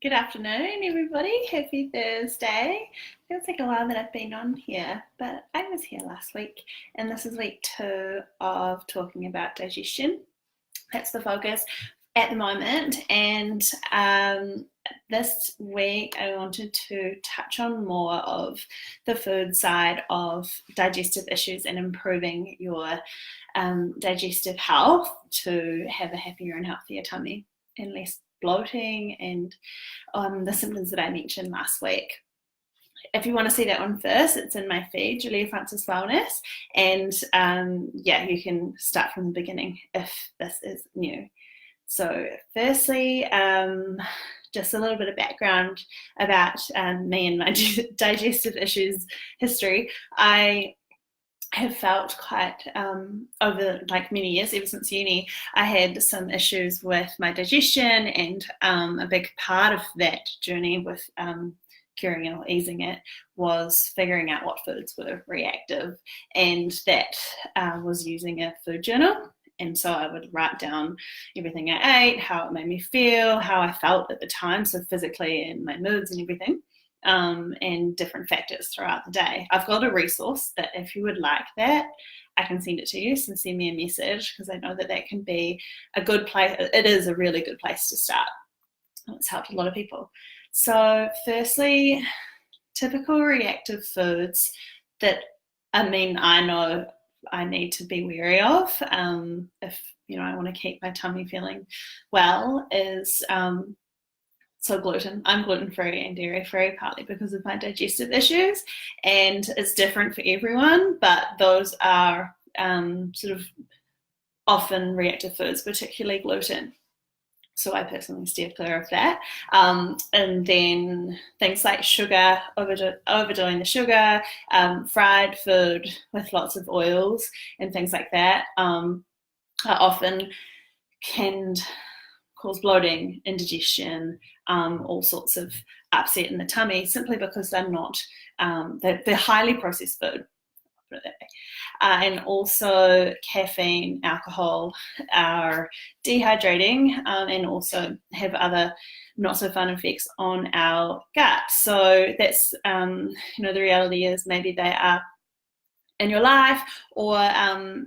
Good afternoon, everybody. Happy Thursday. Feels like a while that I've been on here, but I was here last week, and this is week 2 of talking about digestion. That's the focus at the moment, and this week I wanted to touch on more of the food side of digestive issues and improving your digestive health to have a happier and healthier tummy and less bloating and the symptoms that I mentioned last week. If you want to see that one first, it's in my feed, Julia Francis Wellness, and you can start from the beginning if this is new. So firstly, just a little bit of background about me and my digestive issues history. I have felt quite over many years, ever since uni, I had some issues with my digestion, and a big part of that journey with curing it or easing it was figuring out what foods were reactive, and that was using a food journal. And so I would write down everything I ate, how it made me feel, how I felt at the time, so physically and my moods and everything. And different factors throughout the day. I've got a resource that if you would like that, I can send it to you. So send me a message, because I know that can be a good place. It is a really good place to start. It's helped a lot of people. So firstly, typical reactive foods that I know I need to be wary of if I want to keep my tummy feeling well is so gluten. I'm gluten-free and dairy-free, partly because of my digestive issues, and it's different for everyone, but those are sort of often reactive foods, particularly gluten. So I personally steer clear of that. And then things like sugar, overdoing the sugar, fried food with lots of oils and things like that often can cause bloating, indigestion, all sorts of upset in the tummy, simply because they're not, they're highly processed food. Put it that way. And also caffeine, alcohol are dehydrating and also have other not so fun effects on our gut. So that's, the reality is maybe they are in your life, or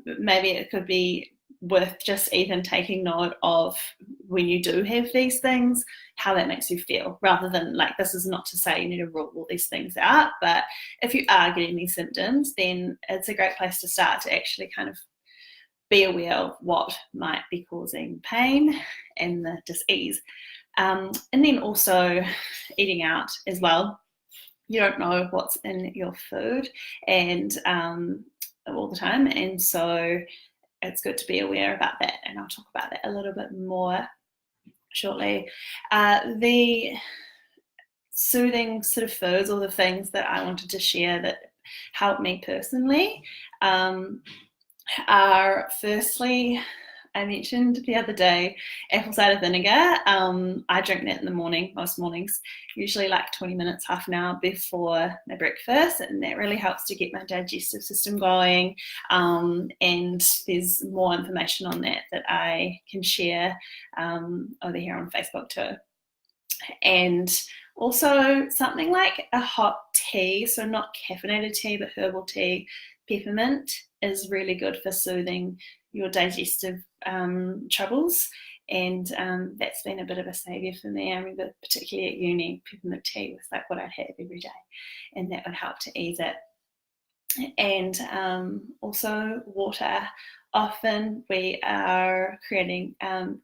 maybe it could be worth just even taking note of when you do have these things, how that makes you feel, rather than this is not to say you need to rule all these things out, but if you are getting these symptoms, then it's a great place to start to actually kind of be aware of what might be causing pain and the dis-ease. And then also eating out as well. You don't know what's in your food and all the time, and so it's good to be aware about that, and I'll talk about that a little bit more shortly. The soothing sort of foods, or the things that I wanted to share that help me personally, are firstly, I mentioned the other day, apple cider vinegar. I drink that in the morning, most mornings, usually 20 minutes, half an hour before my breakfast, and that really helps to get my digestive system going. And there's more information on that I can share over here on Facebook too. And also something like a hot tea, so not caffeinated tea, but herbal tea, peppermint, is really good for soothing your digestive troubles, and that's been a bit of a saviour for me. I remember particularly at uni, peppermint tea was what I'd have every day, and that would help to ease it. And also water. Often we are creating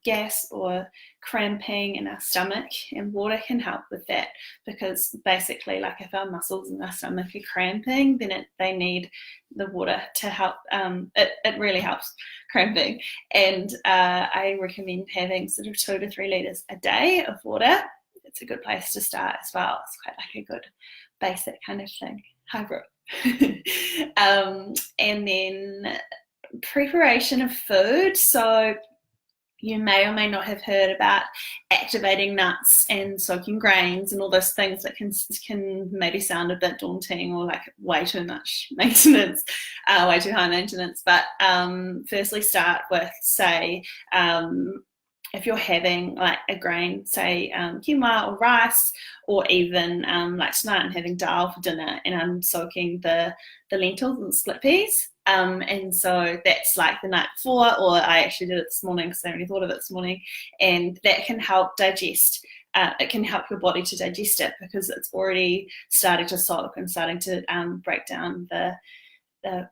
gas or cramping in our stomach, and water can help with that, because basically if our muscles in our stomach are cramping, then they need the water to help. It really helps cramping, and I recommend having sort of 2 to 3 litres a day of water. It's a good place to start as well. It's quite a good basic kind of thing. Hybrid. And then preparation of food. So you may or may not have heard about activating nuts and soaking grains and all those things that can maybe sound a bit daunting, or way too much maintenance, way too high maintenance. But firstly, start with, say, if you're having like a grain, say quinoa or rice, or even like tonight I'm having dal for dinner and I'm soaking the lentils and split peas. And so that's like the night before, or I actually did it this morning because I only thought of it this morning, and that can help digest. It can help your body to digest it because it's already starting to soak and starting to break down the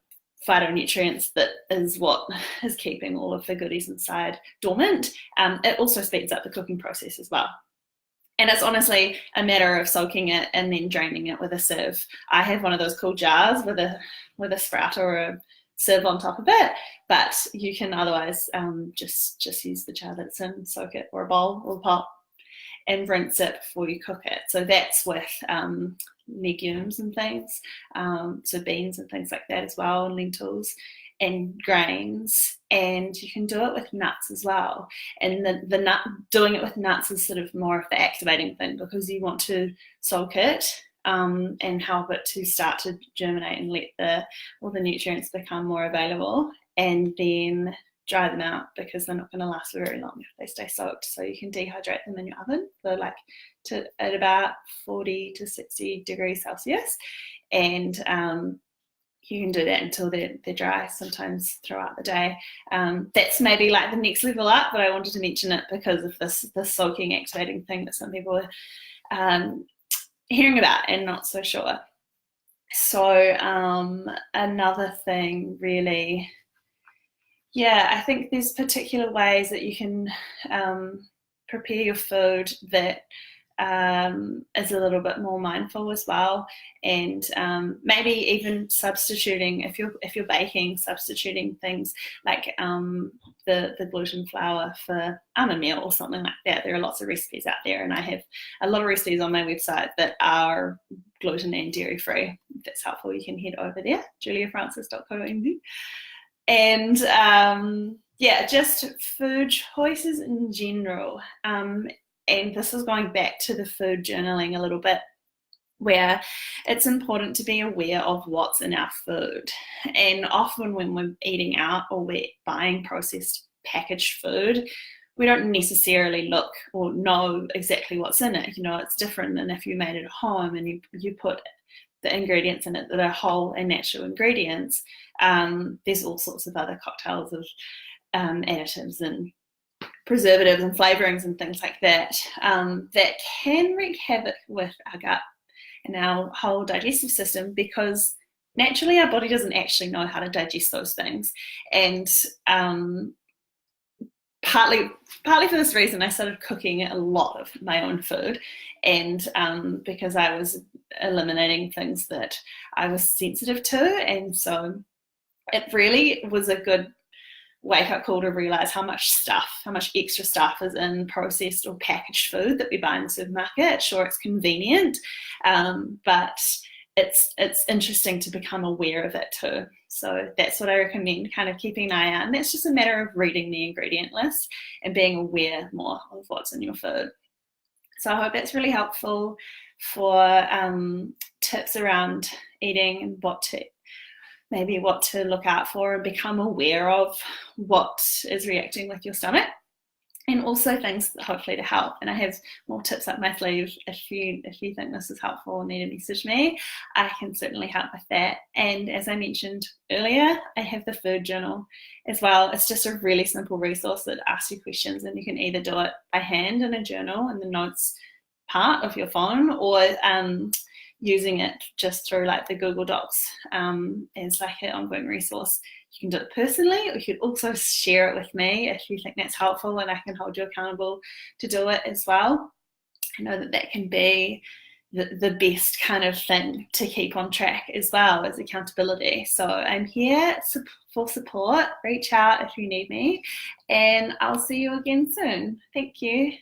phytonutrients that is what is keeping all of the goodies inside dormant. It also speeds up the cooking process as well. And it's honestly a matter of soaking it and then draining it with a sieve. I have one of those cool jars with a sprout or a sieve on top of it, but you can otherwise just use the jar that's in, soak it, or a bowl or a pot, and rinse it before you cook it. So that's with legumes and things, so beans and things like that as well, and lentils and grains, and you can do it with nuts as well. And the nut, doing it with nuts is sort of more of the activating thing, because you want to soak it and help it to start to germinate and let all the nutrients become more available, and then dry them out, because they're not going to last for very long if they stay soaked. So you can dehydrate them in your oven for at about 40 to 60 degrees Celsius, and you can do that until they're dry, sometimes throughout the day. That's maybe like the next level up, but I wanted to mention it because of this soaking, activating thing that some people are hearing about and not so sure. So another thing really, I think there's particular ways that you can prepare your food that is a little bit more mindful as well, and maybe even substituting, if you're baking, substituting things like the gluten flour for almond meal or something like that. There are lots of recipes out there, and I have a lot of recipes on my website that are gluten and dairy free. If that's helpful, you can head over there, juliafrancis.co.nz. And just food choices in general. And this is going back to the food journaling a little bit, where it's important to be aware of what's in our food. And often when we're eating out or we're buying processed packaged food, we don't necessarily look or know exactly what's in it. It's different than if you made it at home and you put the ingredients in it that are whole and natural ingredients. There's all sorts of other cocktails of additives and preservatives and flavorings and things like that that can wreak havoc with our gut and our whole digestive system, because naturally our body doesn't actually know how to digest those things. And partly for this reason, I started cooking a lot of my own food, and because I was eliminating things that I was sensitive to. And so it really was a good wake-up call to realize how much extra stuff is in processed or packaged food that we buy in the supermarket. Sure, it's convenient, but it's interesting to become aware of it too. So that's what I recommend, kind of keeping an eye out. And that's just a matter of reading the ingredient list and being aware more of what's in your food. So I hope that's really helpful for tips around eating and what to look out for, and become aware of what is reacting with your stomach, and also things hopefully to help. And I have more tips up my sleeve. If you think this is helpful and need to message me, I can certainly help with that. And as I mentioned earlier, I have the food journal as well. It's just a really simple resource that asks you questions, and you can either do it by hand in a journal in the notes part of your phone, or using it just through like the Google Docs as like an ongoing resource. You can do it personally, or you could also share it with me if you think that's helpful, and I can hold you accountable to do it as well. I know that can be the best kind of thing to keep on track as well as accountability. So I'm here for support. Reach out if you need me, and I'll see you again soon. Thank you.